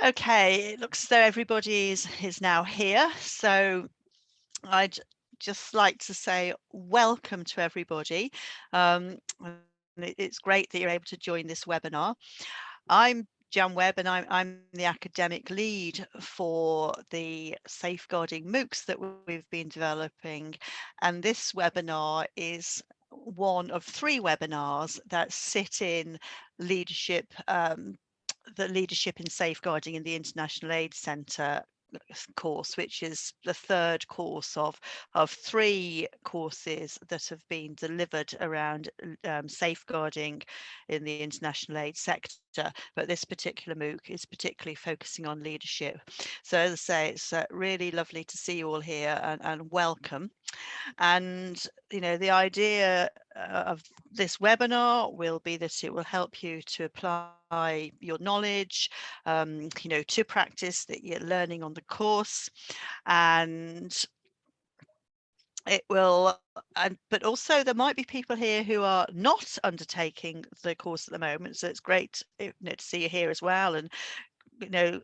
Okay, it looks as though everybody is now here. So I'd just like to say welcome to everybody. And it's great that you're able to join this webinar. I'm Jan Webb, and I'm the academic lead for the safeguarding MOOCs that we've been developing. And this webinar is one of 3 webinars that sit in leadership, the leadership in safeguarding in the International Aid Centre course, which is the 3rd course of 3 courses that have been delivered around safeguarding in the international aid sector. But this particular MOOC is particularly focusing on leadership. So as I say, it's really lovely to see you all here, and welcome. And the idea of this webinar will be that it will help you to apply your knowledge, to practice that you're learning on the course, and it will. But also there might be people here who are not undertaking the course at the moment, so it's great to see you here as well, and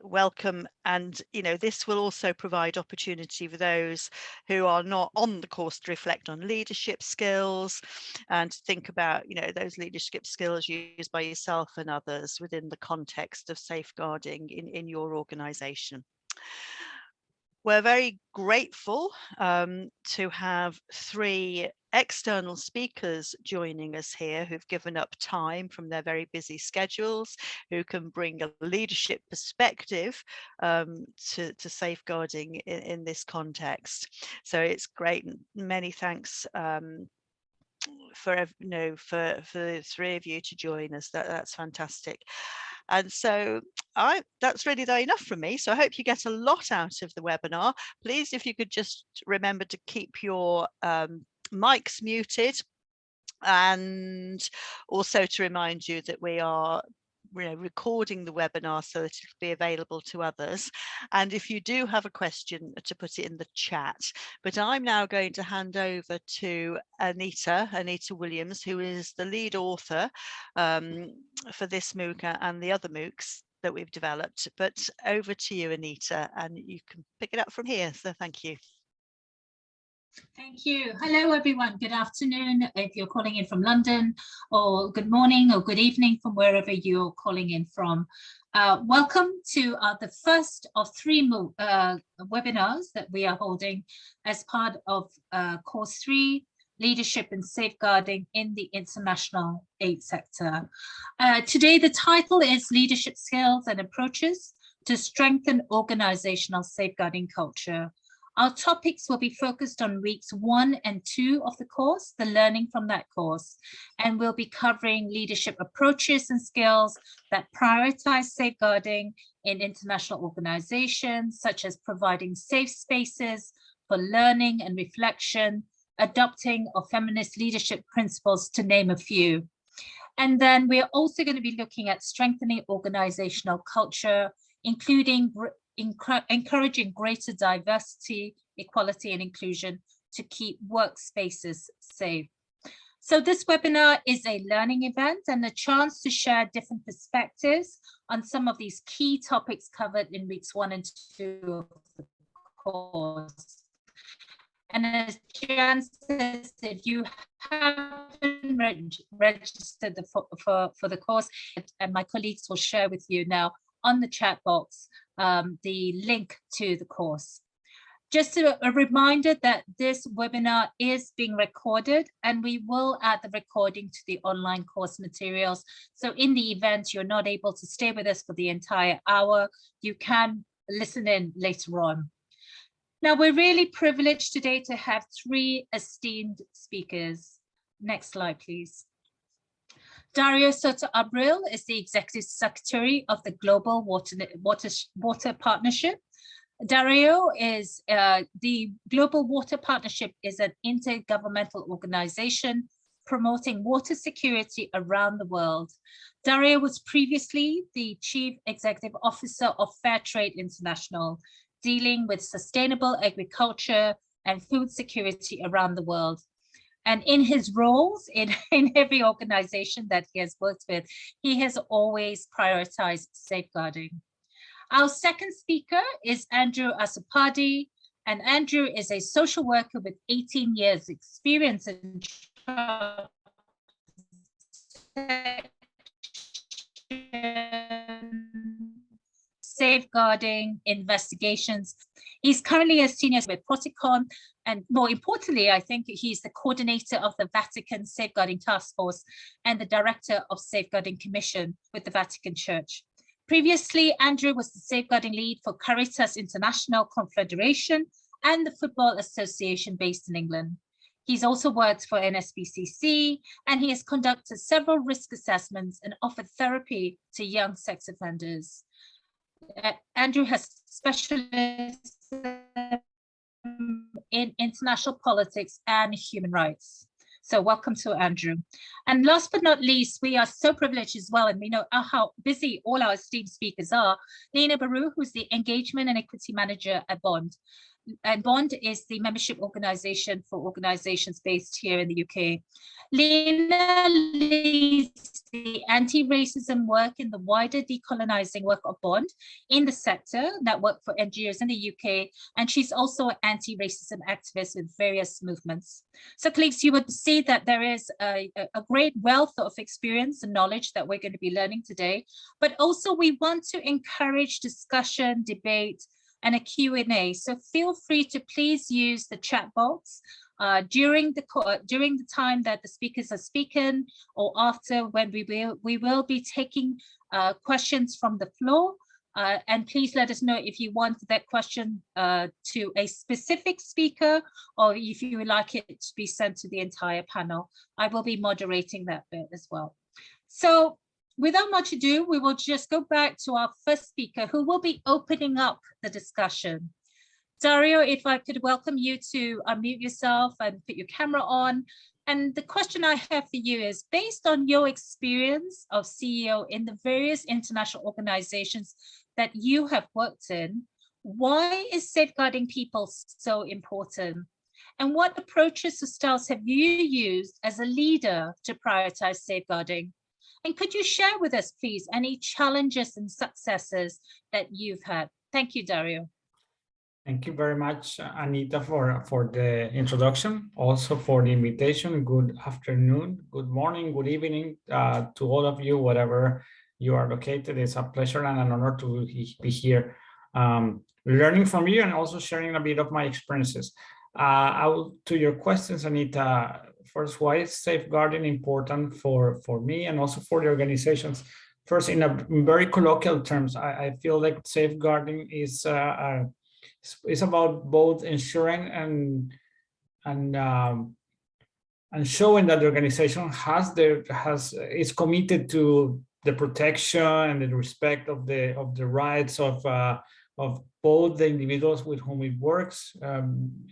welcome. And this will also provide opportunity for those who are not on the course to reflect on leadership skills and to think about those leadership skills used by yourself and others within the context of safeguarding in your organization. We're very grateful to have 3 external speakers joining us here who've given up time from their very busy schedules, who can bring a leadership perspective to safeguarding in this context. So it's great. Many thanks for the 3 of you to join us. That's fantastic. And so that's really enough from me. So I hope you get a lot out of the webinar. Please, if you could just remember to keep your mics muted, and also to remind you that we are recording the webinar so that it'll be available to others. And if you do have a question, to put it in the chat. But I'm now going to hand over to Anita Williams, who is the lead author for this MOOC and the other MOOCs that we've developed. But over to you, Anita, and you can pick it up from here. So thank you. Thank you. Hello, everyone. Good afternoon if you're calling in from London, or good morning or good evening from wherever you're calling in from. Welcome to the first of 3 webinars that we are holding as part of Course 3, Leadership and Safeguarding in the International Aid Sector. Today, the title is Leadership Skills and Approaches to Strengthen Organizational Safeguarding Culture. Our topics will be focused on weeks 1 and 2 of the course, the learning from that course, and we'll be covering leadership approaches and skills that prioritize safeguarding in international organizations, such as providing safe spaces for learning and reflection, adopting of feminist leadership principles, to name a few. And then we're also going to be looking at strengthening organizational culture, including encouraging greater diversity, equality, and inclusion to keep workspaces safe. So this webinar is a learning event and a chance to share different perspectives on some of these key topics covered in weeks 1 and 2 of the course. And as Jan says, if you haven't registered for the course, and my colleagues will share with you now on the chat box the link to the course. Just a reminder that this webinar is being recorded, and we will add the recording to the online course materials. So in the event you're not able to stay with us for the entire hour, you can listen in later on. Now, we're really privileged today to have 3 esteemed speakers. Next slide, please. Dario Soto Abril is the Executive Secretary of the Global Water Partnership. Dario is the Global Water Partnership is an intergovernmental organization promoting water security around the world. Dario was previously the Chief Executive Officer of Fairtrade International, dealing with sustainable agriculture and food security around the world. And in his roles in every organization that he has worked with, he has always prioritized safeguarding. Our second speaker is Andrew Asapadi, and Andrew is a social worker with 18 years experience in safeguarding investigations. He's currently a senior with Proticon, and more importantly, I think he's the coordinator of the Vatican Safeguarding Task Force and the director of Safeguarding Commission with the Vatican Church. Previously, Andrew was the safeguarding lead for Caritas International Confederation and the Football Association based in England. He's also worked for NSPCC, and he has conducted several risk assessments and offered therapy to young sex offenders. Andrew has specialism in international politics and human rights. So welcome to Andrew. And last but not least, we are so privileged as well, and we know how busy all our esteemed speakers are. Lena Baru, who's the Engagement and Equity Manager at Bond. And Bond is the membership organization for organizations based here in the UK. Lena leads the anti-racism work in the wider decolonizing work of Bond in the sector that work for NGOs in the UK, and she's also an anti-racism activist with various movements. So colleagues, you would see that there is a great wealth of experience and knowledge that we're going to be learning today, but also we want to encourage discussion, debate, and a Q&A. So feel free to please use the chat box during the time that the speakers are speaking, or after, when we will be taking questions from the floor. And please let us know if you want that question to a specific speaker, or if you would like it to be sent to the entire panel. I will be moderating that bit as well. So without much ado, we will just go back to our first speaker, who will be opening up the discussion. Dario, if I could welcome you to unmute yourself and put your camera on. And the question I have for you is, based on your experience of CEO in the various international organizations that you have worked in, why is safeguarding people so important? And what approaches or styles have you used as a leader to prioritize safeguarding? And could you share with us, please, any challenges and successes that you've had? Thank you, Dario. Thank you very much, Anita, for the introduction, also for the invitation. Good afternoon, good morning, good evening to all of you, wherever you are located. It's a pleasure and an honor to be here learning from you and also sharing a bit of my experiences. To your questions, Anita, first, why is safeguarding important for me and also for the organizations? First, in very colloquial terms, I feel like safeguarding is about both ensuring and showing that the organization is committed to the protection and the respect of the rights of both the individuals with whom it works.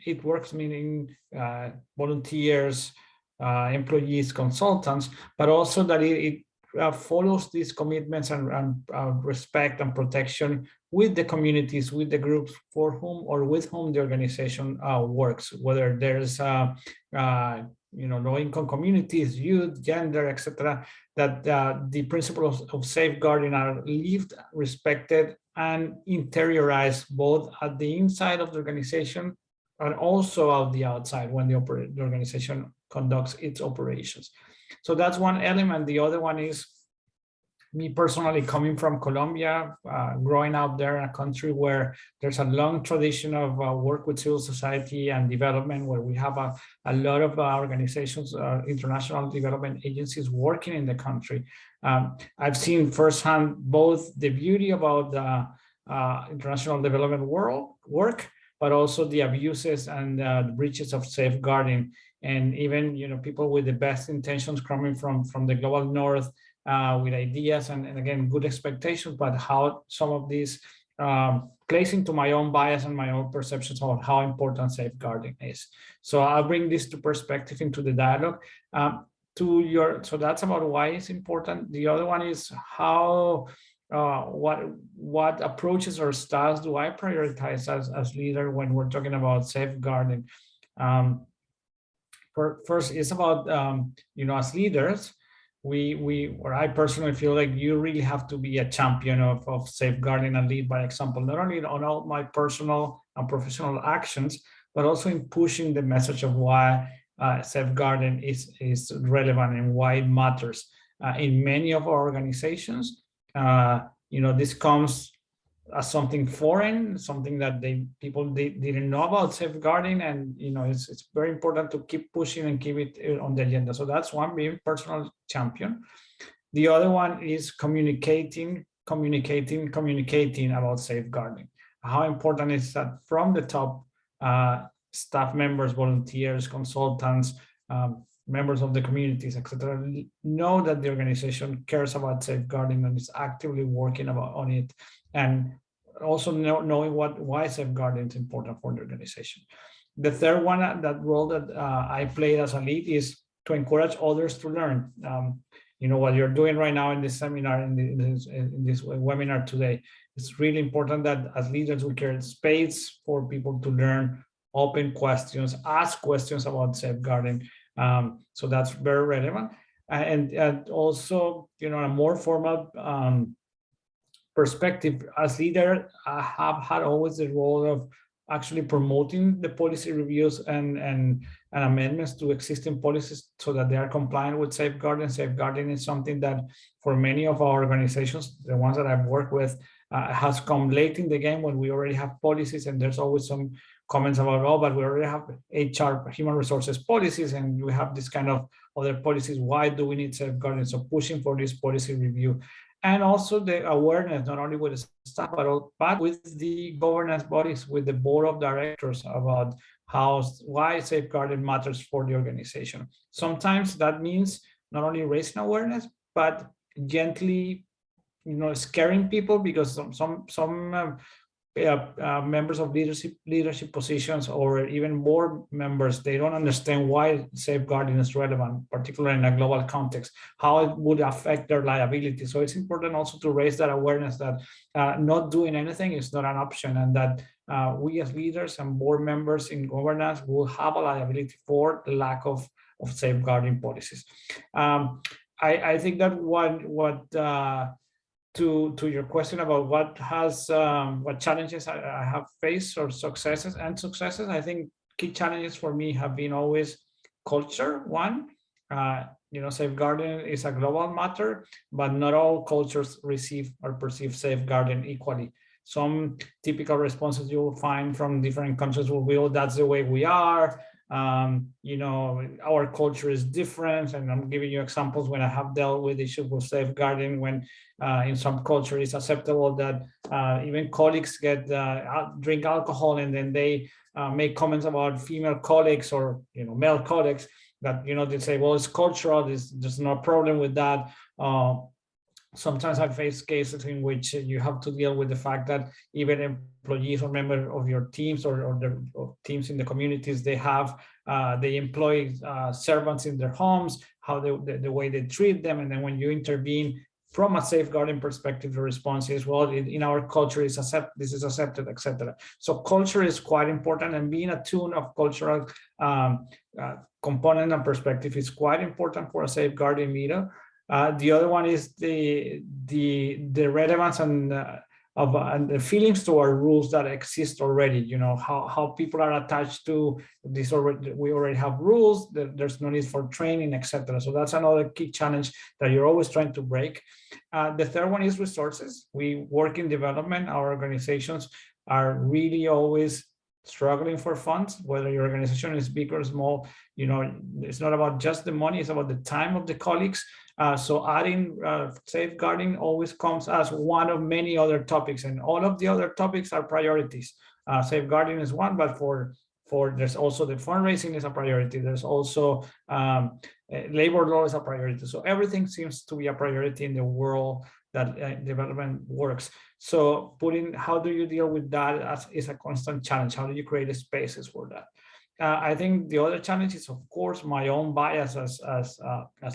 It works meaning volunteers, employees, consultants, but also that it follows these commitments and respect and protection with the communities, with the groups for whom or with whom the organization works, whether there's low-income communities, youth, gender, etc., that the principles of safeguarding are lived, respected, and interiorized both at the inside of the organization and also out the outside when the organization conducts its operations. So that's one element. The other one is me personally coming from Colombia, growing up there in a country where there's a long tradition of work with civil society and development, where we have a lot of organizations, international development agencies working in the country. I've seen firsthand both the beauty about the international development work, but also the abuses and the breaches of safeguarding. And even people with the best intentions coming from the global north with ideas and again good expectations, but how some of these plays into my own bias and my own perceptions of how important safeguarding is. So I'll bring this to perspective into the dialogue. So that's about why it's important. The other one is how what approaches or styles do I prioritize as leader when we're talking about safeguarding? First, it's about as leaders, or I personally feel like you really have to be a champion of safeguarding and lead by example, not only on all my personal and professional actions, but also in pushing the message of why safeguarding is relevant and why it matters. In many of our organizations, this comes as something foreign, something that people didn't know about safeguarding, and it's very important to keep pushing and keep it on the agenda. So that's one, being personal champion. The other one is communicating about safeguarding. How important is that from the top, staff members, volunteers, consultants, members of the communities, etc., know that the organization cares about safeguarding and is actively working on it, and also knowing why safeguarding is important for the organization. The third one, that role that I played as a lead, is to encourage others to learn. What you're doing right now in this seminar, in this webinar today, it's really important that as leaders we create space for people to learn, open questions, ask questions about safeguarding. So that's very relevant. And also, a more formal perspective, as leader, I have had always the role of actually promoting the policy reviews and amendments to existing policies so that they are compliant with safeguarding. Safeguarding is something that for many of our organizations, the ones that I've worked with, has come late in the game when we already have policies, and there's always some comments about, oh, but we already have HR, human resources policies, and we have this kind of other policies. Why do we need safeguarding? So pushing for this policy review. And also the awareness, not only with the staff, but with the governance bodies, with the board of directors, about why safeguarding matters for the organization. Sometimes that means not only raising awareness, but gently, scaring people, because some members of leadership positions, or even board members, they don't understand why safeguarding is relevant, particularly in a global context, how it would affect their liability. So it's important also to raise that awareness that not doing anything is not an option, and that we as leaders and board members in governance will have a liability for the lack of safeguarding policies. I think that to your question about what challenges I have faced, or successes, I think key challenges for me have been always culture. One, safeguarding is a global matter, but not all cultures receive or perceive safeguarding equally. Some typical responses you will find from different countries will be, oh, that's the way we are. Our culture is different, and I'm giving you examples when I have dealt with issues with safeguarding, when in some culture it's acceptable that even colleagues drink alcohol, and then they make comments about female colleagues, or male colleagues, that they say, well, it's cultural, there's no problem with that. Sometimes I face cases in which you have to deal with the fact that even employees or members of your teams, or teams in the communities, they employ servants in their homes, how the way they treat them, and then when you intervene from a safeguarding perspective, the response is, well, in our culture this is accepted, etc. So culture is quite important, and being attuned of cultural component and perspective is quite important for a safeguarding leader. The other one is the relevance and the feelings to our rules that exist already. How people are attached to this already. We already have rules. There's no need for training, etc. So that's another key challenge that you're always trying to break. The third one is resources. We work in development. Our organizations are really always struggling for funds, whether your organization is big or small. It's not about just the money, it's about the time of the colleagues. So adding safeguarding always comes as one of many other topics, and all of the other topics are priorities. Safeguarding is one, but for there's also the fundraising is a priority. There's also labor law is a priority. So everything seems to be a priority in the world that development works. So how do you deal with that is a constant challenge? How do you create spaces for that? I think the other challenge is, of course, my own bias as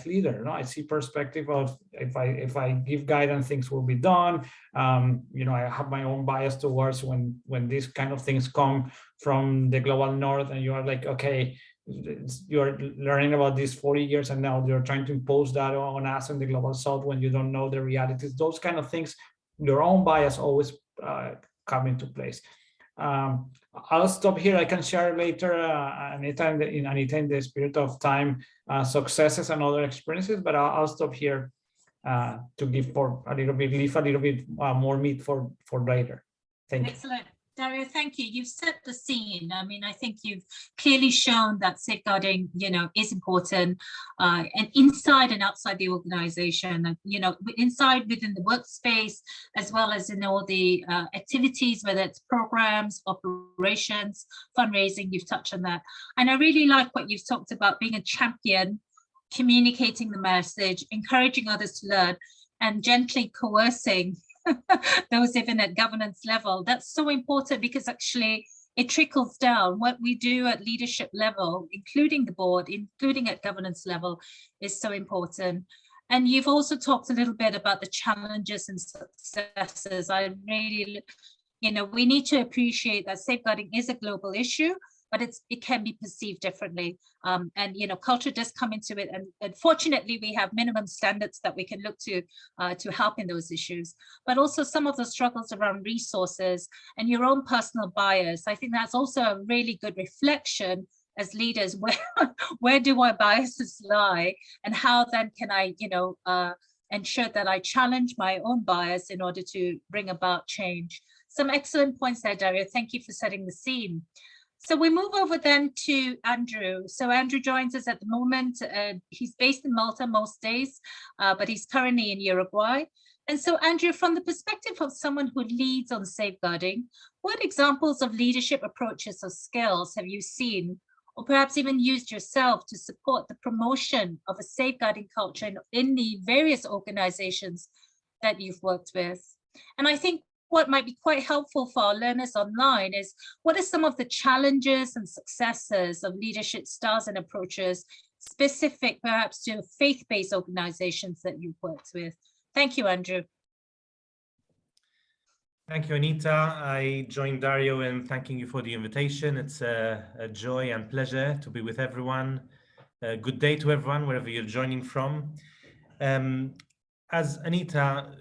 leader. I see perspective of if I give guidance, things will be done. I have my own bias towards when these kind of things come from the global north, and you are like, okay, you're learning about these 40 years and now you're trying to impose that on us in the global south when you don't know the realities. Those kind of things, your own bias always come into place. I'll stop here. I can share later, Anita, in the spirit of time, successes and other experiences, but I'll stop here to give for a little bit, leave a little bit more meat for later. Thank you. Excellent. Dario, thank you. You've set the scene. I mean, I think you've clearly shown that safeguarding, is important, and inside and outside the organization, inside within the workspace, as well as in all the activities, whether it's programs, operations, fundraising, you've touched on that. And I really like what you've talked about, being a champion, communicating the message, encouraging others to learn, and gently coercing those even at governance level. That's so important, because actually it trickles down. What we do at leadership level, including the board, including at governance level, is so important. And you've also talked a little bit about the challenges and successes. I really, we need to appreciate that safeguarding is a global issue, but it can be perceived differently. And culture does come into it. And fortunately, we have minimum standards that we can look to help in those issues. But also some of the struggles around resources and your own personal bias. I think that's also a really good reflection as leaders. Where do our biases lie, and how then can I, ensure that I challenge my own bias in order to bring about change? Some excellent points there, Dario. Thank you for setting the scene. So we move over then to Andrew. So Andrew joins us at the moment. He's based in Malta most days, but he's currently in Uruguay. And so Andrew, from the perspective of someone who leads on safeguarding, what examples of leadership approaches or skills have you seen, or perhaps even used yourself, to support the promotion of a safeguarding culture in the various organizations that you've worked with? And I think what might be quite helpful for our learners online is, what are some of the challenges and successes of leadership styles and approaches specific perhaps to faith-based organizations that you've worked with? Thank you, Andrew. Thank you, Anita. I join Dario in thanking you for the invitation. It's a joy and pleasure to be with everyone. Good day to everyone, wherever you're joining from. As Anita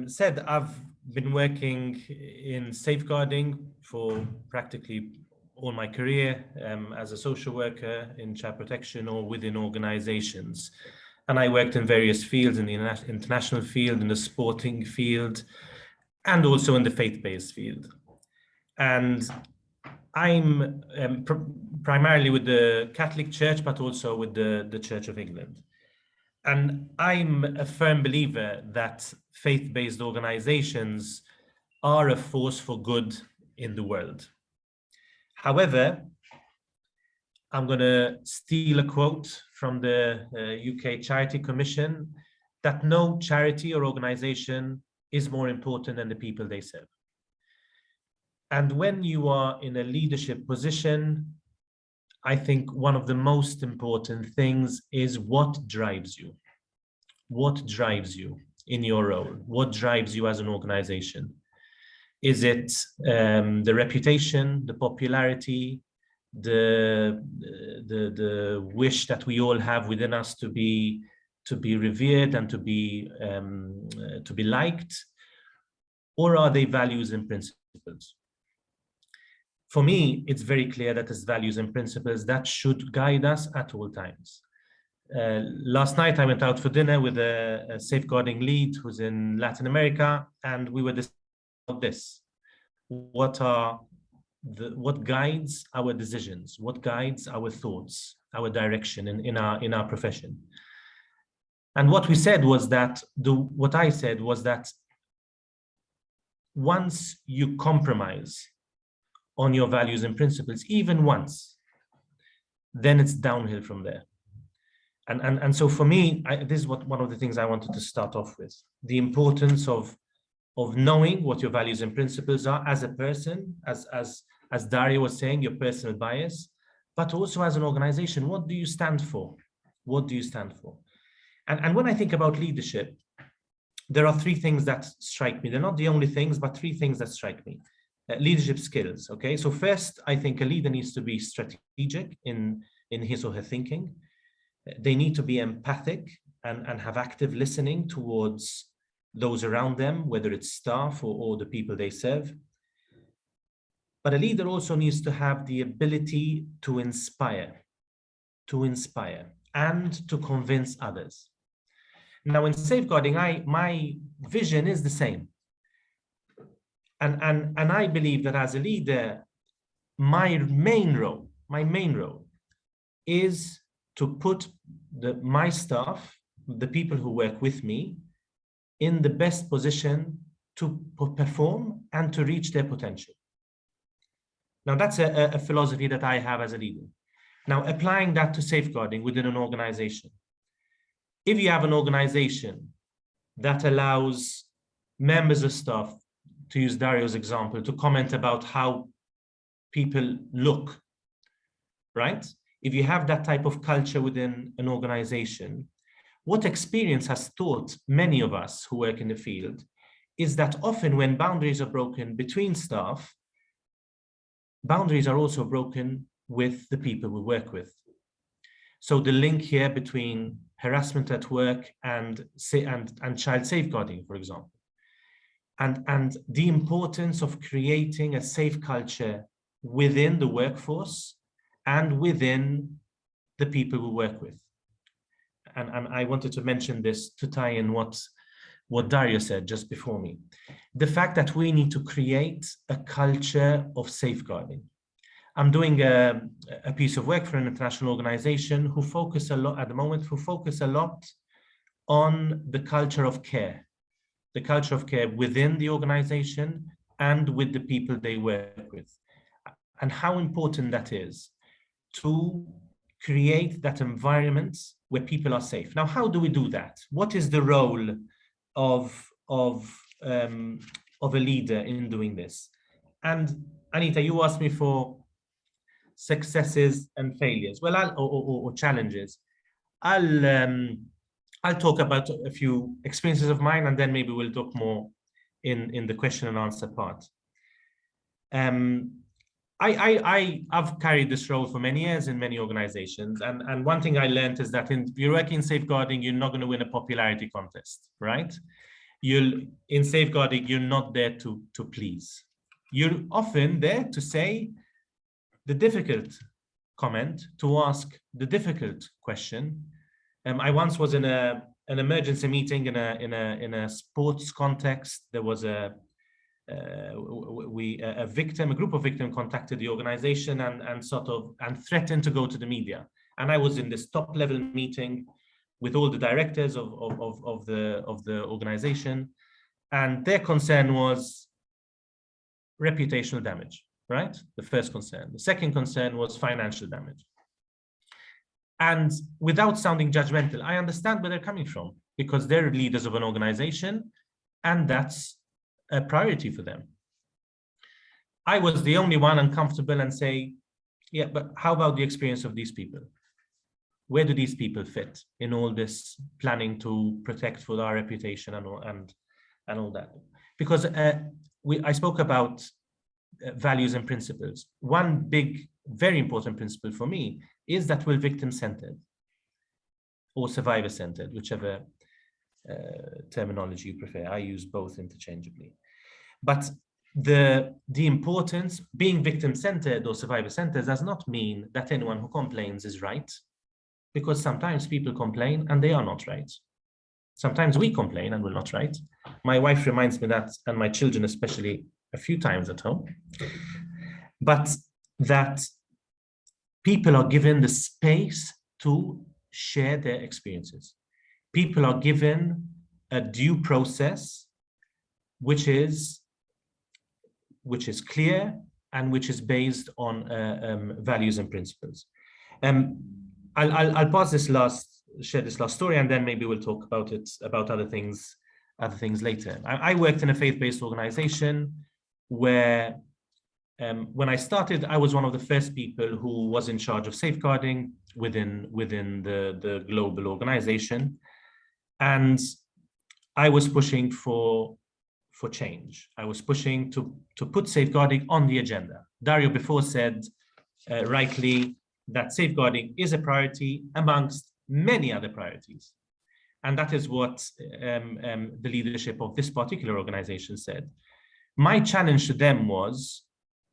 said, I've been working in safeguarding for practically all my career, as a social worker in child protection or within organizations. And I worked in various fields, in the international field, in the sporting field, and also in the faith-based field. And I'm primarily with the Catholic Church, but also with the Church of England. And I'm a firm believer that faith-based organizations are a force for good in the world. However, I'm going to steal a quote from the UK Charity Commission, that no charity or organization is more important than the people they serve. And when you are in a leadership position, I think one of the most important things is what drives you. What drives you in your role? What drives you as an organization? Is it the reputation, the popularity, the wish that we all have within us to be revered and to be liked? Or are they values and principles? For me, it's very clear that it's values and principles that should guide us at all times. Last night, I went out for dinner with a safeguarding lead who's in Latin America, and we were discussing about this. What guides our decisions? What guides our thoughts, our direction in our profession? And what we said was that, what I said was that once you compromise on your values and principles, even once, then it's downhill from there. And so for me, this is one of the things I wanted to start off with: the importance of knowing what your values and principles are as a person, as Dario was saying, your personal bias, but also as an organization. What do you stand for? What do you stand for? And when I think about leadership, there are three things that strike me. They're not the only things, but three things that strike me. Leadership skills, okay? So first, I think a leader needs to be strategic in in his or her thinking. They need to be empathic and have active listening towards those around them, whether it's staff or the people they serve. But a leader also needs to have the ability to inspire and to convince others. Now, in safeguarding, my vision is the same. And I believe that as a leader, my main role is to put my staff, the people who work with me, in the best position to perform and to reach their potential. Now, that's a philosophy that I have as a leader. Now, applying that to safeguarding within an organization. If you have an organization that allows members of staff, to use Dario's example, to comment about how people look, right? If you have that type of culture within an organization, what experience has taught many of us who work in the field is that often when boundaries are broken between staff, boundaries are also broken with the people we work with. So the link here between harassment at work and child safeguarding, for example, and the importance of creating a safe culture within the workforce and within the people we work with. And I wanted to mention this to tie in what Dario said just before me. The fact that we need to create a culture of safeguarding. I'm doing a piece of work for an international organization who focus a lot at the moment, on the culture of care within the organization and with the people they work with, and how important that is to create that environment where people are safe. Now, how do we do that? What is the role of a leader in doing this? And Anita, you asked me for successes and failures. Well, or challenges. I'll talk about a few experiences of mine, and then maybe we'll talk more in the question and answer part. I've carried this role for many years in many organizations, and one thing I learned is that if you're working in safeguarding, you're not going to win a popularity contest, right? In safeguarding, you're not there to please. You're often there to say the difficult comment, to ask the difficult question. I once was in an emergency meeting in a sports context. There was a group of victims contacted the organization and threatened to go to the media. And I was in this top level meeting with all the directors of the organization, and their concern was reputational damage, right? The first concern. The second concern was financial damage. And without sounding judgmental, I understand where they're coming from, because they're leaders of an organization and that's a priority for them. I was the only one uncomfortable and say, yeah, but how about the experience of these people? Where do these people fit in all this planning to protect for our reputation and all that? Because I spoke about values and principles. One big, very important principle for me is that we're victim-centered or survivor-centered, whichever terminology you prefer. I use both interchangeably. But the importance, being victim-centered or survivor-centered does not mean that anyone who complains is right, because sometimes people complain and they are not right. Sometimes we complain and we're not right. My wife reminds me that, and my children especially, a few times at home. But that people are given the space to share their experiences. People are given a due process, which is clear and which is based on values and principles. I'll share this last story, and then maybe we'll talk about other things later. I worked in a faith-based organization where when I started, I was one of the first people who was in charge of safeguarding within the global organization. And I was pushing for change. I was pushing to put safeguarding on the agenda. Dario before said rightly that safeguarding is a priority amongst many other priorities. And that is what the leadership of this particular organization said. My challenge to them was,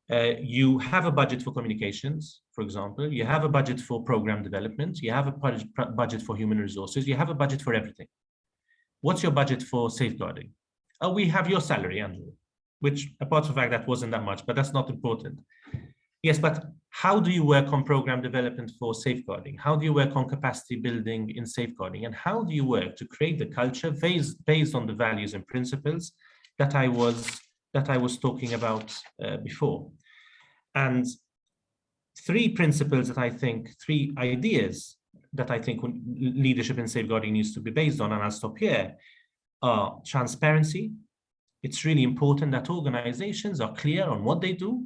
you have a budget for communications, for example, you have a budget for program development, you have a budget for human resources, you have a budget for everything. What's your budget for safeguarding? Oh, we have your salary, Andrew, which apart from the fact that wasn't that much, but that's not important. Yes, but how do you work on program development for safeguarding? How do you work on capacity building in safeguarding? And how do you work to create the culture based on the values and principles that I was talking about before? And three ideas that I think leadership in safeguarding needs to be based on, and I'll stop here, are transparency. It's really important that organizations are clear on what they do,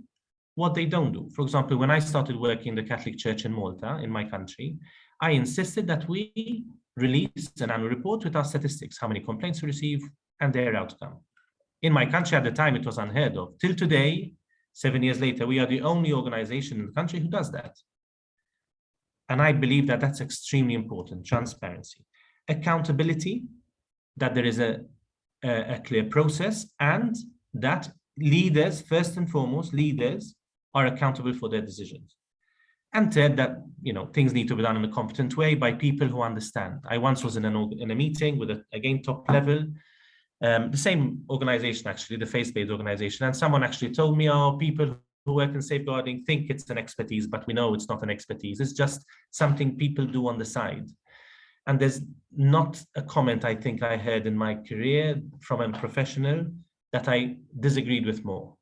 what they don't do. For example, when I started working in the Catholic Church in Malta, in my country, I insisted that we release an annual report with our statistics, how many complaints we receive and their outcome. In my country at the time, it was unheard of. Till today, 7 years later, we are the only organization in the country who does that. And I believe that that's extremely important, transparency. Accountability, that there is a clear process, and that leaders, first and foremost, leaders are accountable for their decisions. And third, that things need to be done in a competent way by people who understand. I once was in a meeting with again top level, the same organization actually, the faith-based organization, and someone actually told me, oh, people who work in safeguarding think it's an expertise, but we know it's not an expertise. It's just something people do on the side. And there's not a comment I think I heard in my career from a professional that I disagreed with more.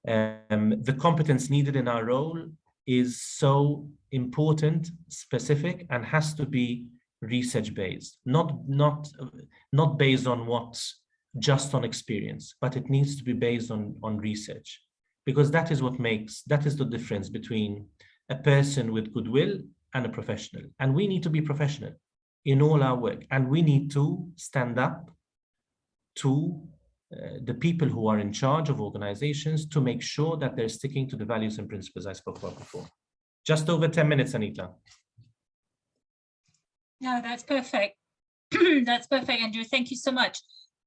The competence needed in our role is so important, specific, and has to be research-based, not based on what's just on experience, but it needs to be based on research, because that is the difference between a person with goodwill and a professional. And we need to be professional in all our work, and we need to stand up to the people who are in charge of organizations to make sure that they're sticking to the values and principles I spoke about before. Just over 10 minutes, Anita. No, that's perfect. That's perfect, Andrew. Thank you so much.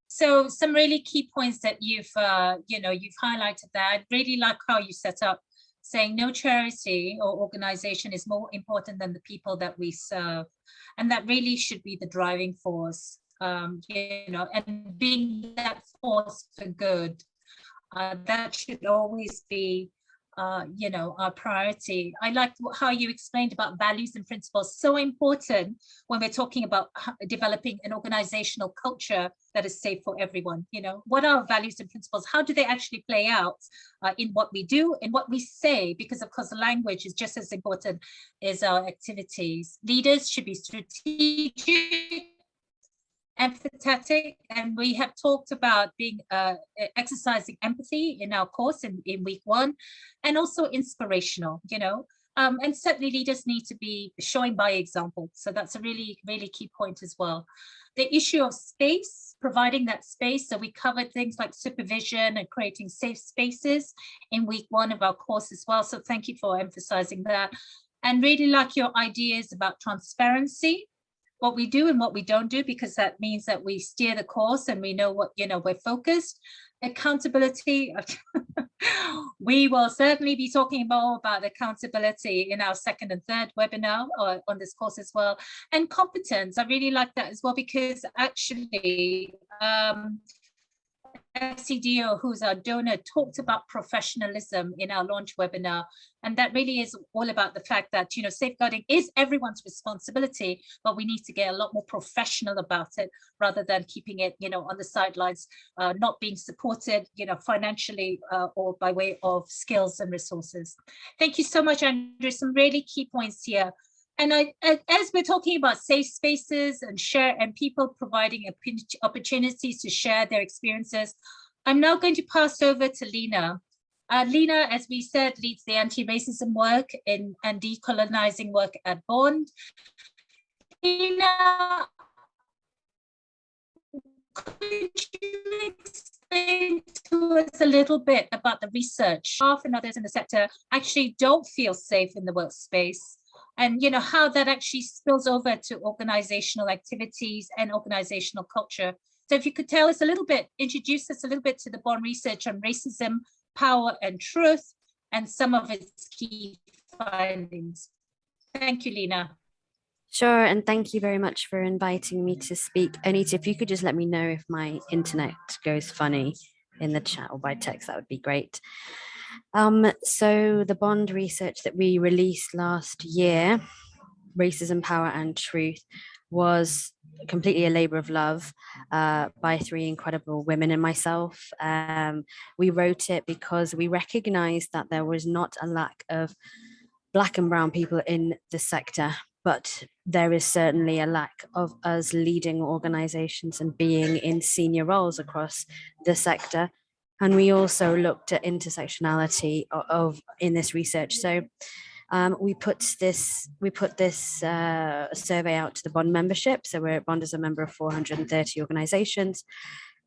So some really key points that you've highlighted there. I really like how you set up saying no charity or organization is more important than the people that we serve. And that really should be the driving force, and being that force for good. That should always be our priority. I like how you explained about values and principles. So important when we're talking about developing an organizational culture that is safe for everyone. What are our values and principles? How do they actually play out in what we do, in what we say? Because of course, the language is just as important as our activities. Leaders should be strategic, empathetic, and we have talked about being exercising empathy in our course in week 1, and also inspirational, and certainly leaders need to be showing by example. So that's a really, really key point as well. The issue of space, providing that space. So we covered things like supervision and creating safe spaces in week 1 of our course as well. So thank you for emphasizing that. And really like your ideas about transparency, what we do and what we don't do, because that means that we steer the course and we know what, we're focused. Accountability, we will certainly be talking more about accountability in our 2nd and 3rd webinar on this course as well. And competence, I really like that as well, because actually FCDO, who's our donor, talked about professionalism in our launch webinar. And that really is all about the fact that, safeguarding is everyone's responsibility, but we need to get a lot more professional about it rather than keeping it, on the sidelines, not being supported, financially or by way of skills and resources. Thank you so much, Andrew. Some really key points here. And as we're talking about safe spaces and people providing opportunities to share their experiences, I'm now going to pass over to Lena. Lena, as we said, leads the anti-racism work and decolonizing work at Bond. Lena, could you explain to us a little bit about the research? Staff and others in the sector actually don't feel safe in the workspace, and how that actually spills over to organizational activities and organizational culture. So if you could tell us a little bit, introduce us a little bit to the Bond research on racism, power and truth, and some of its key findings. Thank you, Lena. Sure, and thank you very much for inviting me to speak. Anita, if you could just let me know if my internet goes funny in the chat or by text, that would be great. So the Bond research that we released last year, Racism, Power and Truth, was completely a labor of love by three incredible women and myself. We wrote it because we recognized that there was not a lack of Black and brown people in the sector, but there is certainly a lack of us leading organizations and being in senior roles across the sector. And we also looked at intersectionality in this research. So we put this survey out to the Bond membership. So Bond is a member of 430 organizations.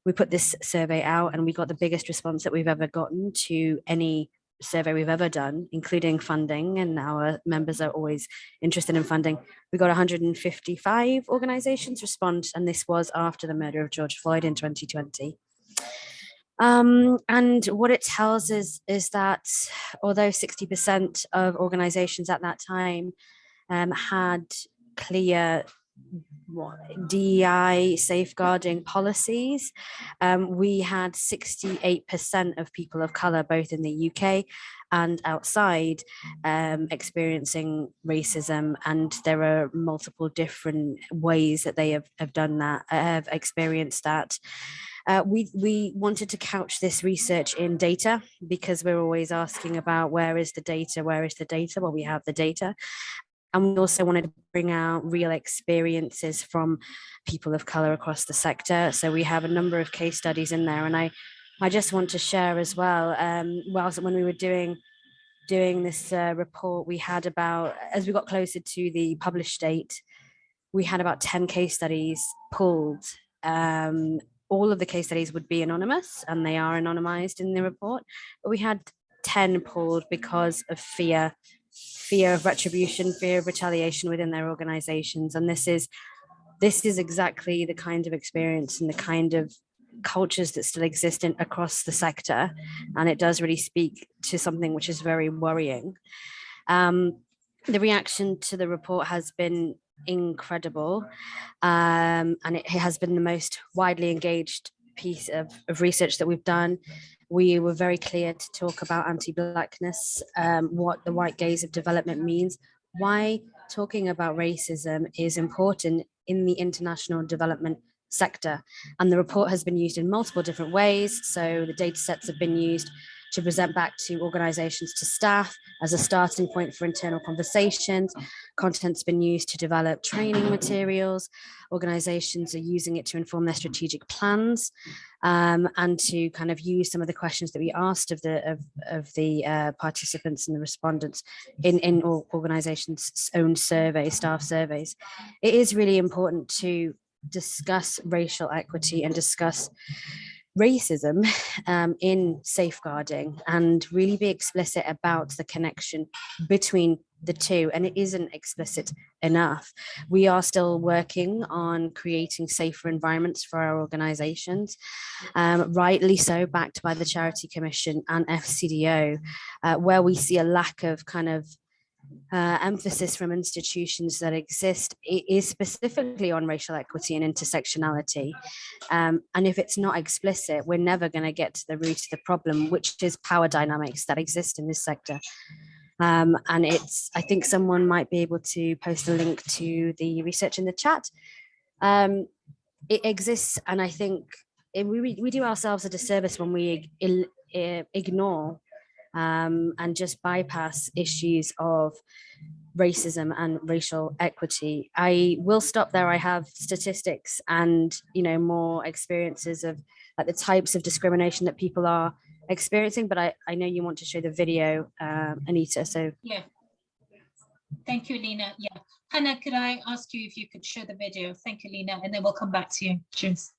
We put this survey out and we got the biggest response that we've ever gotten to any survey we've ever done, including funding, and our members are always interested in funding. We got 155 organizations respond, and this was after the murder of George Floyd in 2020. And what it tells us is that although 60% of organizations at that time had clear DEI safeguarding policies, we had 68% of people of color, both in the UK and outside, experiencing racism. And there are multiple different ways that they have done that, have experienced that. We wanted to couch this research in data because we're always asking about where is the data? Well, we have the data. And we also wanted to bring out real experiences from people of color across the sector. So we have a number of case studies in there. And I just want to share as well, when we were doing this report, we had about, as we got closer to the published date, we had about 10 case studies pulled. All of the case studies would be anonymous, and they are anonymized in the report, but we had 10 pulled because of fear of retribution, fear of retaliation within their organizations. And this is exactly the kind of experience and the kind of cultures that still exist across the sector. And it does really speak to something which is very worrying. The reaction to the report has been incredible. And it has been the most widely engaged piece of research that we've done. We were very clear to talk about anti-Blackness, what the white gaze of development means, why talking about racism is important in the international development sector. And the report has been used in multiple different ways. So the data sets have been used to present back to organizations, to staff as a starting point for internal conversations. Content's been used to develop training materials. Organizations are using it to inform their strategic plans, and to kind of use some of the questions that we asked of the participants and the respondents in organizations' own surveys, staff surveys. It is really important to discuss racial equity and discuss racism in safeguarding and really be explicit about the connection between the two, and it isn't explicit enough. We are still working on creating safer environments for our organizations, rightly so, backed by the Charity Commission and FCDO, where we see a lack of kind of emphasis from institutions that exist. It is specifically on racial equity and intersectionality. And if it's not explicit, we're never going to get to the root of the problem, which is power dynamics that exist in this sector. And I think someone might be able to post a link to the research in the chat. It exists, and I think we do ourselves a disservice when we ignore and just bypass issues of racism and racial equity. I will stop there. I have statistics and more experiences of like the types of discrimination that people are experiencing, but I know you want to show the video, Anita, so yeah. Thank you, Lena. Yeah, Hannah, could I ask you if you could show the video? Thank you, Lena, and then we'll come back to you. Cheers.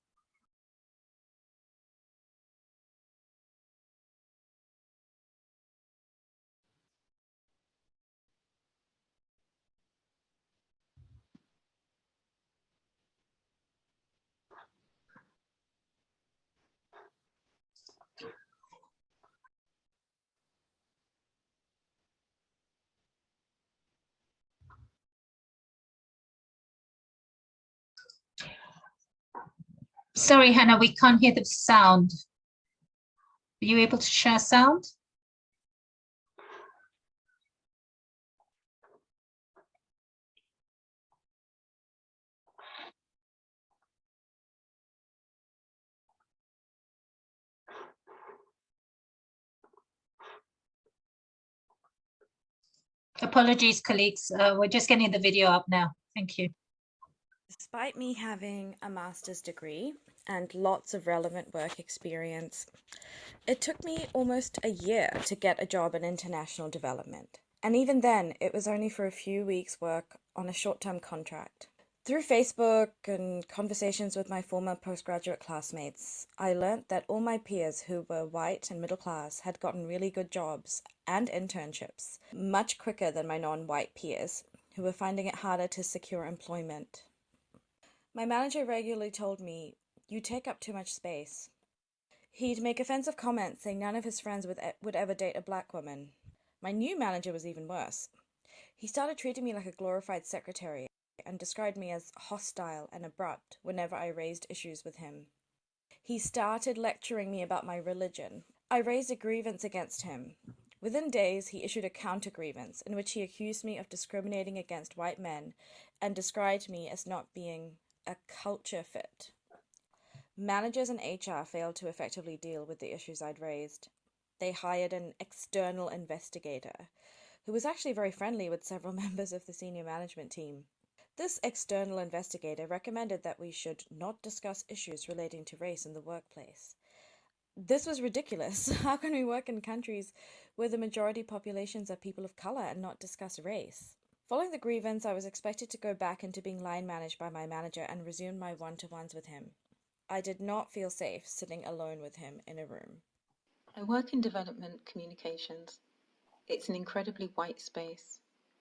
Sorry, Hannah, we can't hear the sound. Are you able to share sound? Apologies, colleagues. We're just getting the video up now. Thank you. Despite me having a master's degree and lots of relevant work experience, it took me almost a year to get a job in international development. And even then, it was only for a few weeks' work on a short-term contract. Through Facebook and conversations with my former postgraduate classmates, I learnt that all my peers who were white and middle class had gotten really good jobs and internships much quicker than my non-white peers, who were finding it harder to secure employment. My manager regularly told me, "You take up too much space." He'd make offensive comments saying none of his friends would ever date a black woman. My new manager was even worse. He started treating me like a glorified secretary and described me as hostile and abrupt whenever I raised issues with him. He started lecturing me about my religion. I raised a grievance against him. Within days, he issued a counter-grievance in which he accused me of discriminating against white men and described me as not being a culture fit. Managers and HR failed to effectively deal with the issues I'd raised. They hired an external investigator, who was actually very friendly with several members of the senior management team. This external investigator recommended that we should not discuss issues relating to race in the workplace. This was ridiculous. How can we work in countries where the majority populations are people of color and not discuss race? Following the grievance, I was expected to go back into being line managed by my manager and resume my one-to-ones with him. I did not feel safe sitting alone with him in a room. I work in development communications. It's an incredibly white space.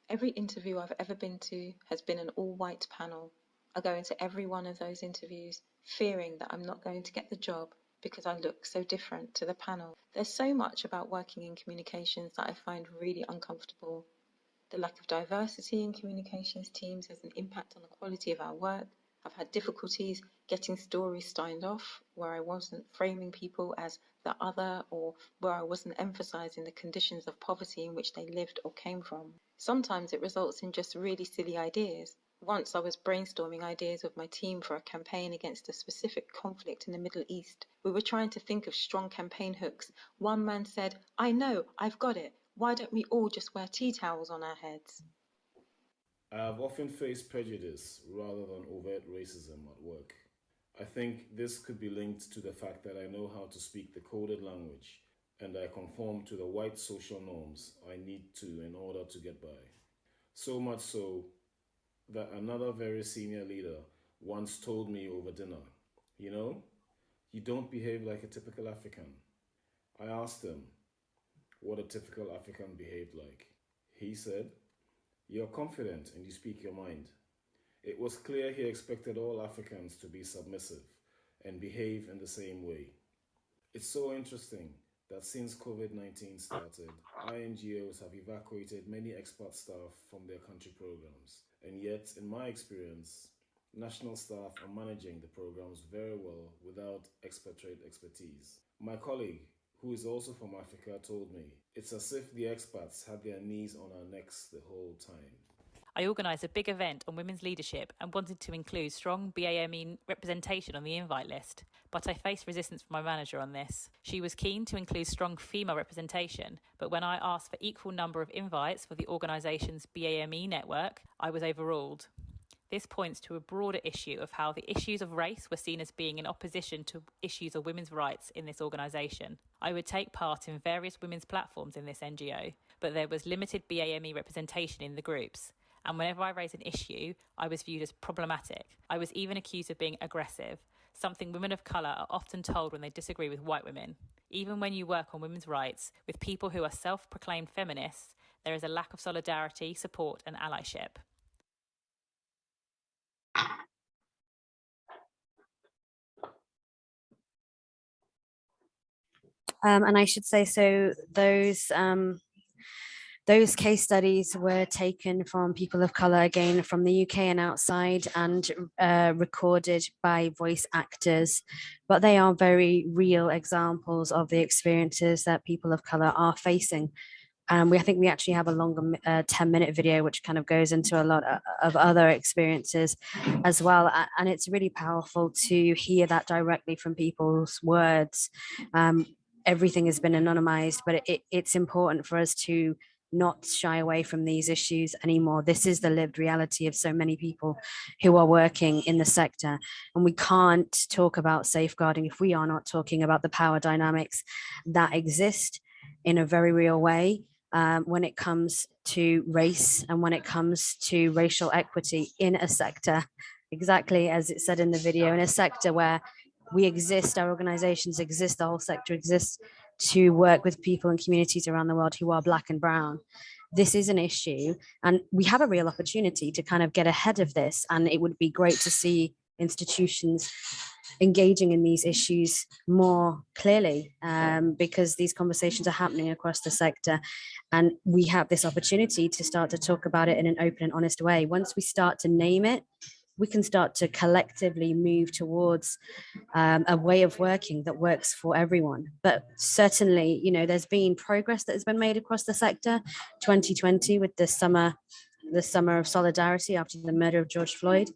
Every interview I've ever been to has been an all-white panel. I go into every one of those interviews fearing that I'm not going to get the job because I look so different to the panel. There's so much about working in communications that I find really uncomfortable. The lack of diversity in communications teams has an impact on the quality of our work. I've had difficulties getting stories signed off where I wasn't framing people as the other or where I wasn't emphasizing the conditions of poverty in which they lived or came from. Sometimes it results in just really silly ideas. Once I was brainstorming ideas with my team for a campaign against a specific conflict in the Middle East. We were trying to think of strong campaign hooks. One man said, "I know, I've got it. Why don't we all just wear tea towels on our heads?" I have often faced prejudice rather than overt racism at work. I think this could be linked to the fact that I know how to speak the coded language and I conform to the white social norms I need to in order to get by. So much so that another very senior leader once told me over dinner, "You know, you don't behave like a typical African." I asked him what a typical African behaved like. He said, "You're confident and you speak your mind." It was clear he expected all Africans to be submissive and behave in the same way. It's so interesting that since COVID-19 started, INGOs have evacuated many expat staff from their country programs. And yet, in my experience, national staff are managing the programs very well without expatriate expertise. My colleague, who is also from Africa, told me it's as if the expats had their knees on our necks the whole time. I organised a big event on women's leadership and wanted to include strong BAME representation on the invite list, but I faced resistance from my manager on this. She was keen to include strong female representation, but when I asked for equal number of invites for the organisation's BAME network, I was overruled. This points to a broader issue of how the issues of race were seen as being in opposition to issues of women's rights in this organisation. I would take part in various women's platforms in this NGO, but there was limited BAME representation in the groups. And whenever I raised an issue, I was viewed as problematic. I was even accused of being aggressive, something women of colour are often told when they disagree with white women. Even when you work on women's rights with people who are self-proclaimed feminists, there is a lack of solidarity, support and allyship. And I should say, so those Those case studies were taken from people of color, again, from the UK and outside, and recorded by voice actors. But they are very real examples of the experiences that people of color are facing. I think we actually have a longer 10-minute video, which kind of goes into a lot of other experiences as well. And it's really powerful to hear that directly from people's words. Everything has been anonymized, but it's important for us to not shy away from these issues anymore. This is the lived reality of so many people who are working in the sector. And we can't talk about safeguarding if we are not talking about the power dynamics that exist in a very real way when it comes to race and when it comes to racial equity in a sector, exactly as it said in the video, in a sector where we exist, our organizations exist, the whole sector exists to work with people and communities around the world who are Black and brown. This is an issue, and we have a real opportunity to kind of get ahead of this. And it would be great to see institutions engaging in these issues more clearly, because these conversations are happening across the sector, and we have this opportunity to start to talk about it in an open and honest way. Once we start to name it, we can start to collectively move towards a way of working that works for everyone. But certainly, you know, there's been progress that has been made across the sector. 2020 with the summer of solidarity after the murder of George Floyd.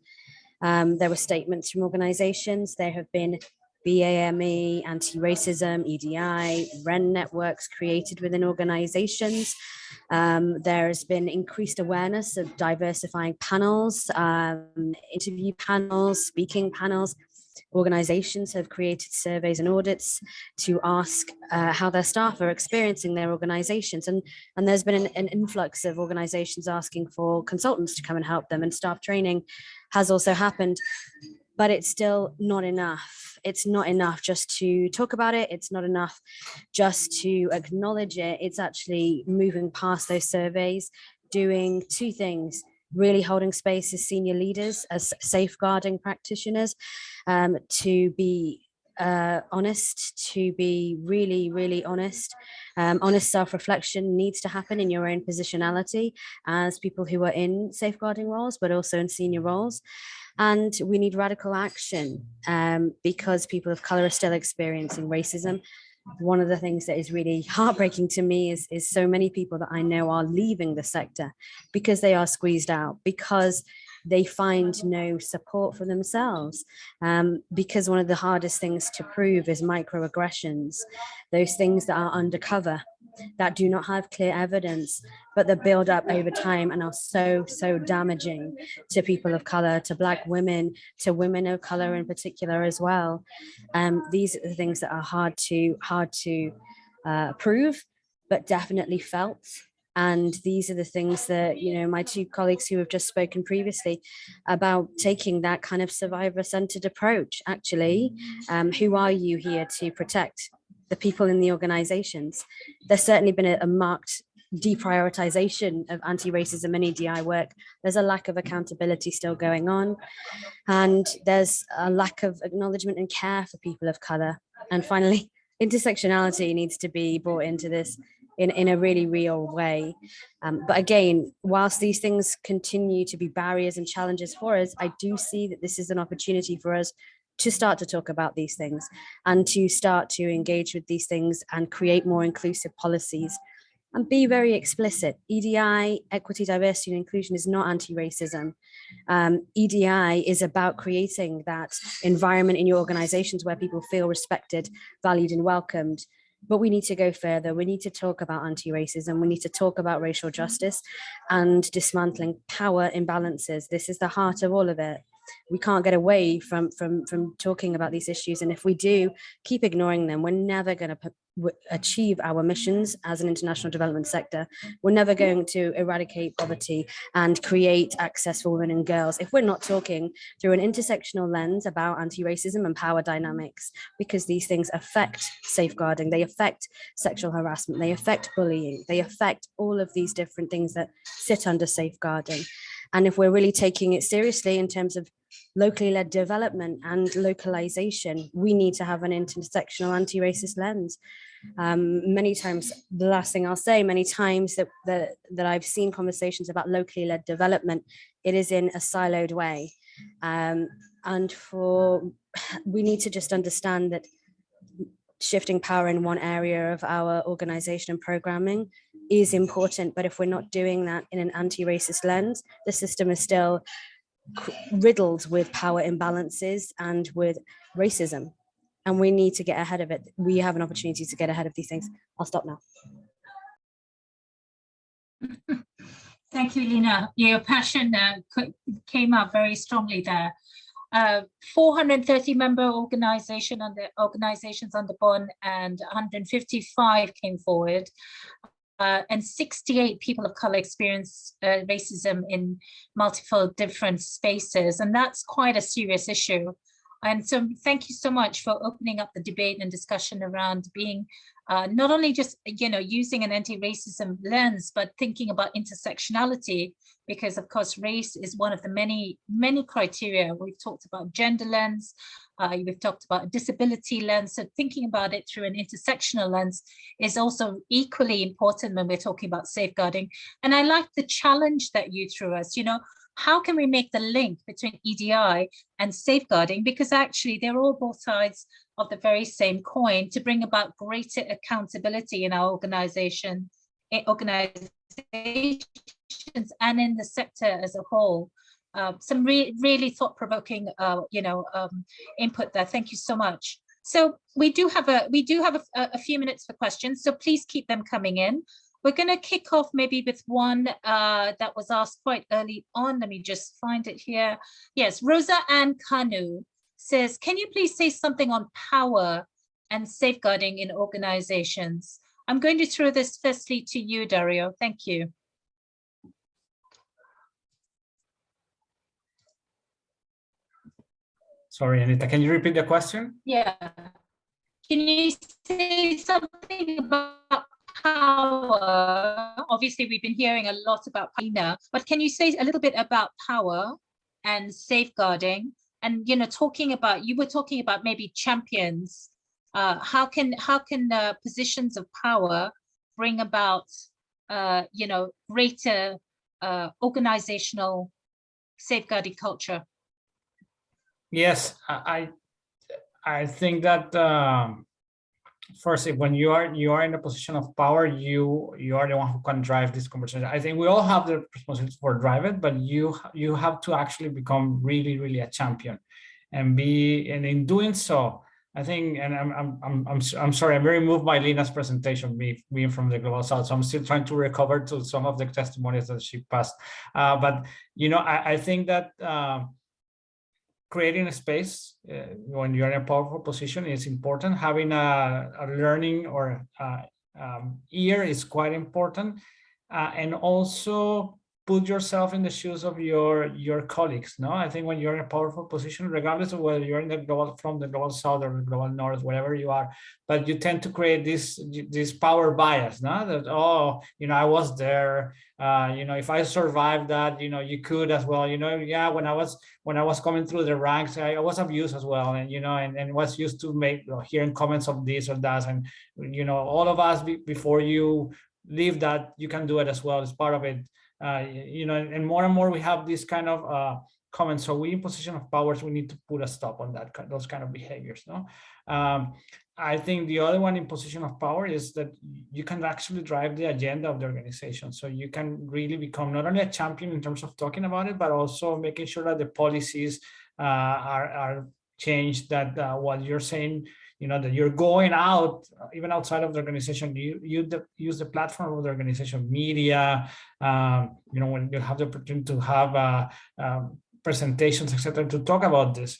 There were statements from organizations. There have been BAME, anti-racism, EDI, REN networks created within organizations. There has been increased awareness of diversifying panels, interview panels, speaking panels. Organizations have created surveys and audits to ask how their staff are experiencing their organizations. And there's been an influx of organizations asking for consultants to come and help them, and staff training has also happened, but it's still not enough. It's not enough just to talk about it. It's not enough just to acknowledge it. It's actually moving past those surveys, doing two things: really holding space as senior leaders, as safeguarding practitioners, to be honest, to be really, really honest. Honest self-reflection needs to happen in your own positionality as people who are in safeguarding roles, but also in senior roles. And we need radical action because people of color are still experiencing racism. One of the things that is really heartbreaking to me is so many people that I know are leaving the sector because they are squeezed out, because they find no support for themselves, because one of the hardest things to prove is microaggressions, those things that are undercover, that do not have clear evidence, but that build up over time and are so damaging to people of color, to Black women, to women of color in particular as well. These are the things that are hard to prove, but definitely felt. And these are the things that, you know, my two colleagues who have just spoken previously about, taking that kind of survivor-centered approach. Actually, who are you here to protect? The people in the organizations. There's certainly been a marked deprioritization of anti-racism and EDI work. There's a lack of accountability still going on, and there's a lack of acknowledgement and care for people of color. And finally, intersectionality needs to be brought into this in a really real way. But again, whilst these things continue to be barriers and challenges for us, I do see that this is an opportunity for us to start to talk about these things and to start to engage with these things and create more inclusive policies and be very explicit. EDI, equity, diversity, and inclusion, is not anti-racism. EDI is about creating that environment in your organizations where people feel respected, valued, and welcomed. But we need to go further. We need to talk about anti-racism. We need to talk about racial justice and dismantling power imbalances. This is the heart of all of it. We can't get away from talking about these issues. And if we do keep ignoring them, we're never going to achieve our missions as an international development sector. We're never going to eradicate poverty and create access for women and girls if we're not talking through an intersectional lens about anti-racism and power dynamics, because these things affect safeguarding, they affect sexual harassment, they affect bullying, they affect all of these different things that sit under safeguarding. And if we're really taking it seriously in terms of locally led development and localization, we need to have an intersectional anti-racist lens. Many times, the last thing I'll say, many times that I've seen conversations about locally led development, it is in a siloed way. And we need to just understand that shifting power in one area of our organization and programming is important, but if we're not doing that in an anti-racist lens, the system is still riddled with power imbalances and with racism, and we need to get ahead of it. We have an opportunity to get ahead of these things. I'll stop now. Thank you, Lina. Your passion came out very strongly there. 430 member organizations under BON, and 155 came forward. And 68 people of color experience racism in multiple different spaces. And that's quite a serious issue. And so thank you so much for opening up the debate and discussion around being not only just, using an anti-racism lens, but thinking about intersectionality, because of course, race is one of the many, many criteria. We've talked about gender lens, we've talked about a disability lens. So thinking about it through an intersectional lens is also equally important when we're talking about safeguarding. And I like the challenge that you threw us, how can we make the link between EDI and safeguarding? Because actually they're all both sides of the very same coin to bring about greater accountability in our organizations and in the sector as a whole. Some really thought-provoking, input there. Thank you so much. So we do have a few minutes for questions, so please keep them coming in. We're going to kick off maybe with one that was asked quite early on. Let me just find it here. Yes, Rosa Ann Kanu says, can you please say something on power and safeguarding in organizations? I'm going to throw this firstly to you, Dario. Thank you. Sorry, Anita, can you repeat the question? Yeah. Can you say something about power? Obviously, we've been hearing a lot about power, but can you say a little bit about power and safeguarding? And you were talking about maybe champions. How can positions of power bring about greater organizational safeguarding culture? Yes, I think that first, when you are in a position of power, you are the one who can drive this conversation. I think we all have the responsibility for drive it, but you have to actually become really a champion, and in doing so, I think, and I'm sorry, I'm very moved by Lina's presentation, being from the Global South, so I'm still trying to recover to some of the testimonies that she passed. But I think that creating a space when you're in a powerful position is important. Having a learning or ear is quite important, and also put yourself in the shoes of your colleagues. No, I think when you're in a powerful position, regardless of whether you're in the global south or the global north, wherever you are, but you tend to create this power bias. No, that I was there. If I survived that, you could as well. Yeah, when I was coming through the ranks, I was abused as well, and was used to hearing comments of this or that, and all of us before you leave that, you can do it as well. It's part of it. And more we have this kind of comments. So we in position of powers, we need to put a stop on those kind of behaviors. No, I think the other one in position of power is that you can actually drive the agenda of the organization. So you can really become not only a champion in terms of talking about it, but also making sure that the policies are changed. That what you're saying, that you're going out, even outside of the organization, you use the platform of the organization, media, when you have the opportunity to have presentations, etc., to talk about this,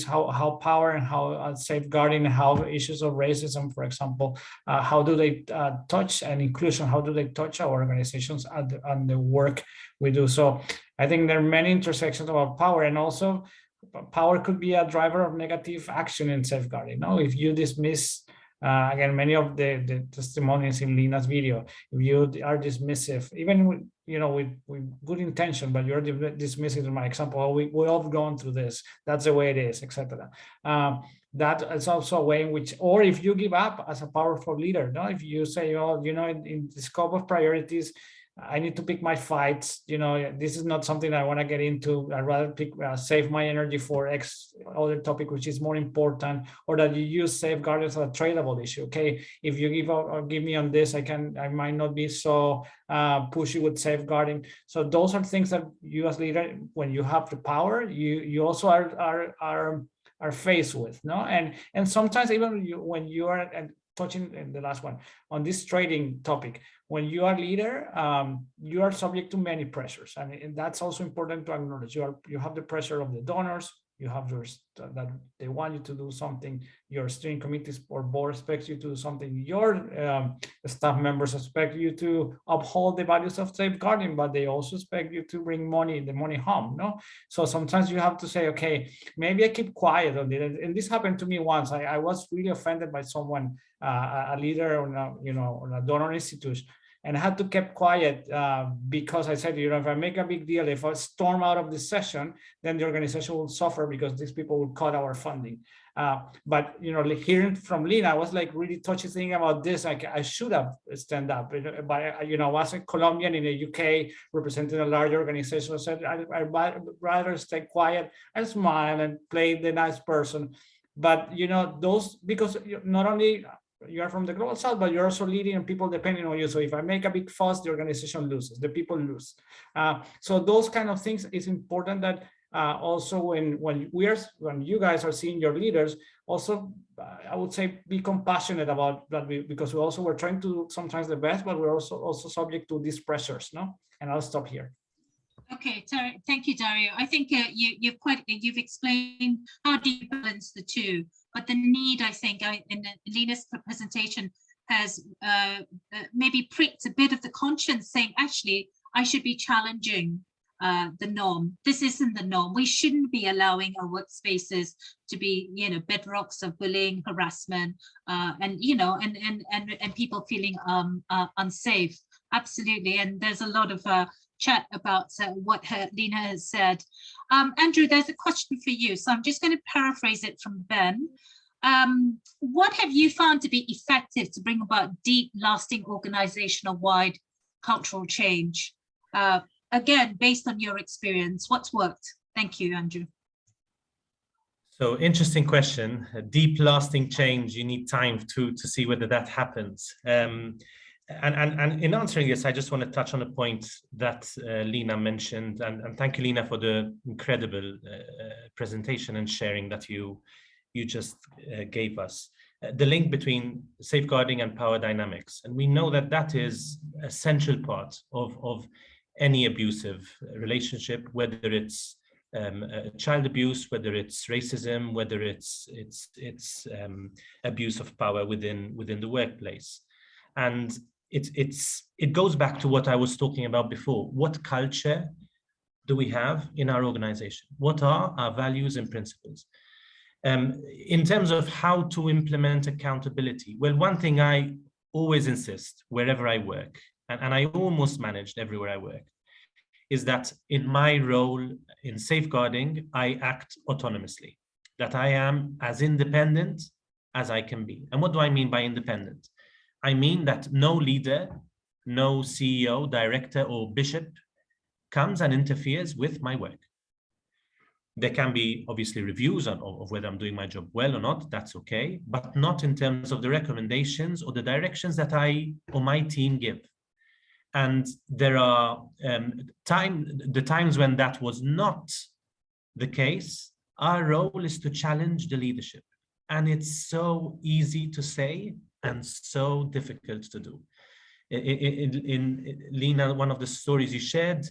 how power and how safeguarding, how issues of racism, for example, how do they touch, and inclusion, how do they touch our organizations and the work we do. So I think there are many intersections about power, and also power could be a driver of negative action in safeguarding. If you dismiss Again, many of the testimonies in Lina's video, if you are dismissive, even with, with good intention, but you're dismissive in my example, oh, we all gone through this, that's the way it is, etc. That is also a way in which, or if you give up as a powerful leader, no, if you say, oh, in the scope of priorities, I need to pick my fights. This is not something I want to get into. I'd rather save my energy for X other topic, which is more important, or that you use safeguard as a tradable issue. Okay, if you give me on this, I might not be so pushy with safeguarding. So those are things that you as leader, when you have the power, you also are faced with, no, and sometimes even when you are touching in the last one on this trading topic, when you are leader, you are subject to many pressures. I mean, and that's also important to acknowledge. You have the pressure of the donors. You have that they want you to do something. Your steering committees or board expects you to do something. Your staff members expect you to uphold the values of safeguarding, but they also expect you to bring the money home. No, so sometimes you have to say, okay, maybe I keep quiet on it. And this happened to me once. I was really offended by someone, a leader on a donor institution. And I had to keep quiet because I said, if I make a big deal, if I storm out of this session, then the organization will suffer because these people will cut our funding. But hearing from Lina, I was like really touchy thinking about this. Like I should have stand up, but I was a Colombian in the UK representing a large organization. I said I'd rather stay quiet and smile and play the nice person. But those, because not only you are from the global south, but you're also leading and people depending on you. So if I make a big fuss, the organization loses, the people lose. So those kind of things is important that also when you guys are seeing your leaders, also I would say be compassionate about that, because we're trying to do sometimes the best, but we're also subject to these pressures, no? And I'll stop here. Okay, thank you, Dario. I think you've explained how do you balance the two, but the need, I think, in Lina's presentation has maybe pricked a bit of the conscience, saying, actually, I should be challenging the norm. This isn't the norm. We shouldn't be allowing our workspaces to be, bedrocks of bullying, harassment, and people feeling unsafe. Absolutely, and there's a lot of chat about what Lina has said. Andrew, there's a question for you, so I'm just going to paraphrase it from Ben. What have you found to be effective to bring about deep, lasting organizational-wide cultural change? Again, based on your experience, what's worked? Thank you, Andrew. So interesting question. A deep, lasting change, you need time to see whether that happens. And in answering this, I just want to touch on a point that Lina mentioned, and thank you, Lina, for the incredible presentation and sharing that you just gave us. The link between safeguarding and power dynamics. And we know that is a central part of any abusive relationship, whether it's child abuse, whether it's racism, whether it's abuse of power within the workplace. And it goes back to what I was talking about before. What culture do we have in our organization? What are our values and principles? In terms of how to implement accountability, well, one thing I always insist wherever I work, and I almost managed everywhere I work, is that in my role in safeguarding, I act autonomously, that I am as independent as I can be. And what do I mean by independent? I mean that no leader, no CEO, director, or bishop comes and interferes with my work. There can be obviously reviews of whether I'm doing my job well or not, that's okay, but not in terms of the recommendations or the directions that I or my team give. And there are times when that was not the case. Our role is to challenge the leadership. And it's so easy to say and so difficult to do. In Lina, one of the stories you shared,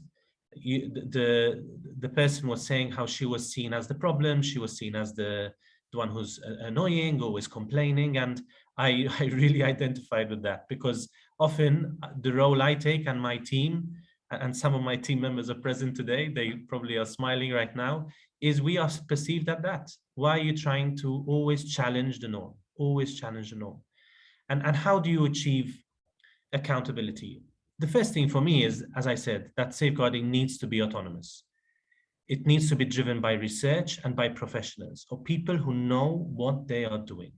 the person was saying how she was seen as the problem, she was seen as the one who's annoying, always complaining, and I really identified with that, because often the role I take and my team, and some of my team members are present today, they probably are smiling right now, is we are perceived at that. Why are you trying to always challenge the norm? Always challenge the norm. And how do you achieve accountability? The first thing for me is, as I said, that safeguarding needs to be autonomous. It needs to be driven by research and by professionals or people who know what they are doing.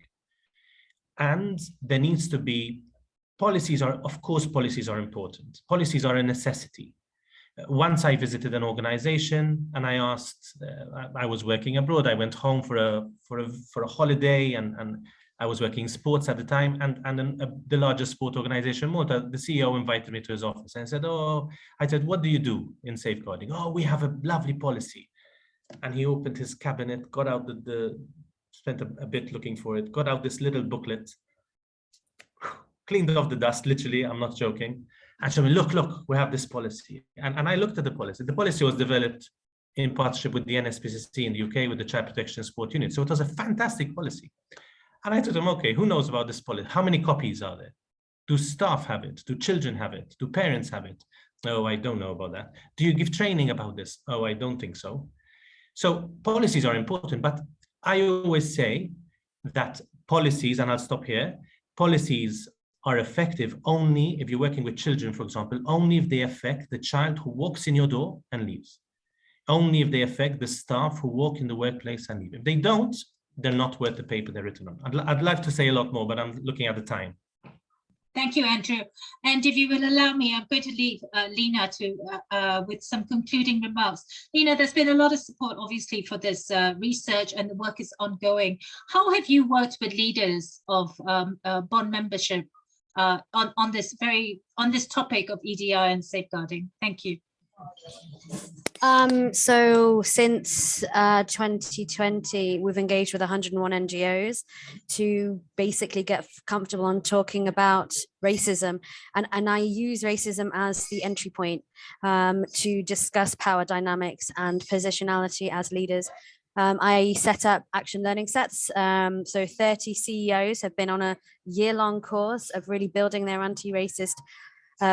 And there needs to be policies of course, policies are important. Policies are a necessity. Once I visited an organization and I asked, I was working abroad. I went home for a holiday and I was working sports at the time, and the largest sport organization, Malta, the CEO invited me to his office and said, I said, what do you do in safeguarding? Oh, we have a lovely policy. And he opened his cabinet, got out spent a bit looking for it, got out this little booklet, cleaned off the dust, literally, I'm not joking, and showed me, look, we have this policy. And I looked at the policy. The policy was developed in partnership with the NSPCC in the UK, with the Child Protection Sport Unit. So it was a fantastic policy. And I told him, okay, who knows about this policy? How many copies are there? Do staff have it? Do children have it? Do parents have it? Oh, I don't know about that. Do you give training about this? Oh, I don't think so. So policies are important, but I always say that policies, and I'll stop here, policies are effective only if you're working with children, for example, only if they affect the child who walks in your door and leaves. Only if they affect the staff who walk in the workplace and leave. If they don't, they're not worth the paper they're written on. I'd like to say a lot more, but I'm looking at the time. Thank you, Andrew. And if you will allow me, I'm going to leave Lena with some concluding remarks. Lena, there's been a lot of support, obviously, for this research, and the work is ongoing. How have you worked with leaders of bond membership on this topic of EDI and safeguarding? Thank you. So since 2020, we've engaged with 101 NGOs to basically get comfortable on talking about racism. And I use racism as the entry point to discuss power dynamics and positionality as leaders. I set up action learning sets. So 30 CEOs have been on a year-long course of really building their anti-racist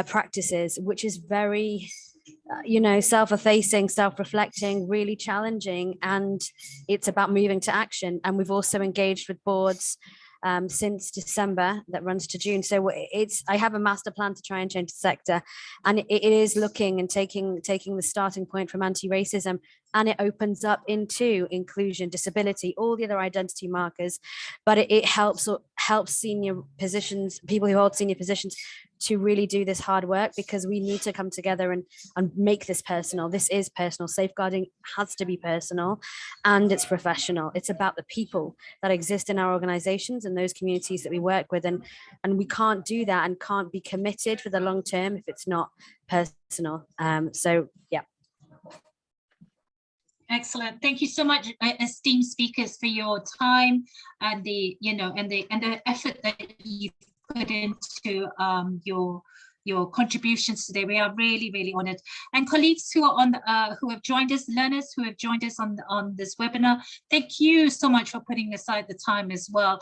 practices, which is very self-effacing, self-reflecting, really challenging, and it's about moving to action. And we've also engaged with boards since December that runs to June. So I have a master plan to try and change the sector, and it is looking and taking the starting point from anti-racism, and it opens up into inclusion, disability, all the other identity markers, but it helps senior positions, people who hold senior positions, to really do this hard work, because we need to come together and make this personal. This is personal. Safeguarding has to be personal, and it's professional. It's about the people that exist in our organizations and those communities that we work with. And we can't do that and can't be committed for the long term if it's not personal. So, yeah. Excellent. Thank you so much, esteemed speakers, for your time and the effort that you put into your contributions today. We are really, really honored. And colleagues who are who have joined us, learners who have joined us on this webinar, thank you so much for putting aside the time as well.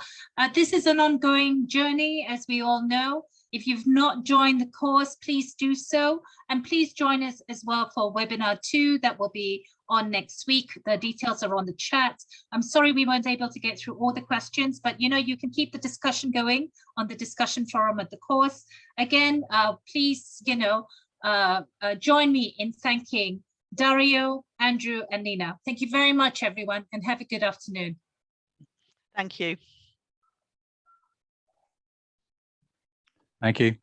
This is an ongoing journey, as we all know. If you've not joined the course, please do so. And please join us as well for webinar 2 that will be on next week. The details are on the chat. I'm sorry we weren't able to get through all the questions, but you can keep the discussion going on the discussion forum at the course. Again, please, join me in thanking Dario, Andrew, and Nina. Thank you very much, everyone, and have a good afternoon. Thank you. Thank you.